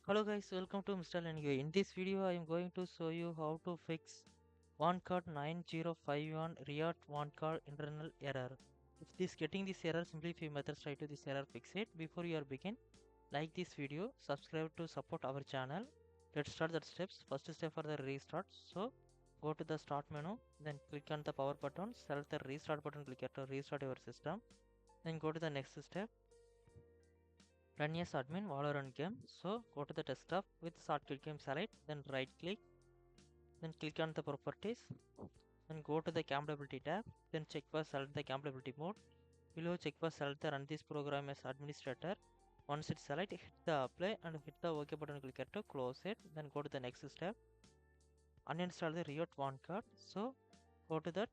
Hello guys, welcome to MR.LEARNING. In this video, I am going to show you how to fix Vanguard 9051 Riot Vanguard internal error. If this getting this error, simply few methods try to this error fix it. Before you are begin, like this video, subscribe to support our channel. Let's start the steps. First step for the restart. So go to the start menu, then click on the power button, select the restart button, click here to restart your system. Then go to the next step. Run as admin Valorant game. So go to the desktop with shortcut game select, then right click, then click on the properties, then go to the compatibility tab, then check for select the compatibility mode. Below check for select the run this program as administrator. Once it's select, hit the apply and hit the OK button, click here to close it. Then go to the next step. Uninstall the Riot Vanguard. So go to that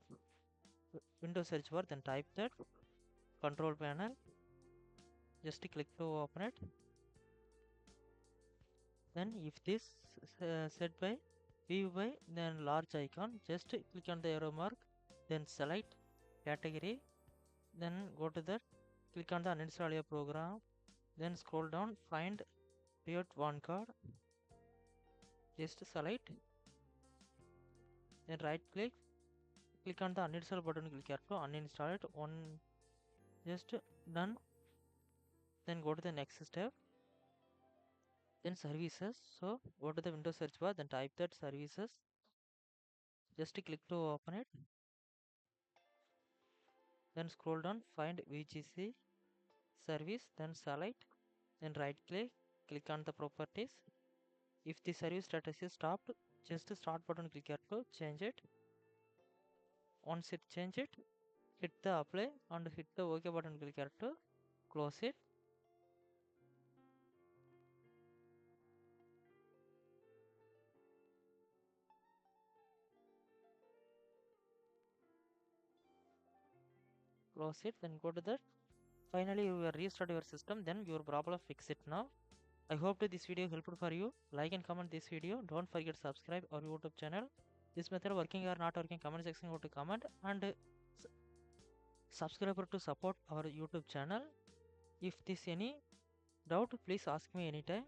Windows search bar, then type that control panel. Just click to open it. Then if this set by view by then large icon, just click on the arrow mark, then select category, then go to that, click on the uninstall your program, then scroll down, find Riot Vanguard, just select, then right click, click on the uninstall button, click here to uninstall it, just done. Then go to the next step, then services. So go to the Windows search bar, then type that services, just click to open it, then scroll down, find VGC service, then select, then right click, click on the properties. If the service status is stopped, just start button, click here to change it. Once it change it, hit the apply and hit the OK button, click here to close it. Close it, then go to that. Finally, you will restart your system, then your problem fix it now. I hope that this video helpful for you. Like and comment this video. Don't forget to subscribe our YouTube channel. This method working or not working, comment section go to comment and subscribe to support our YouTube channel. If this any doubt, please ask me anytime.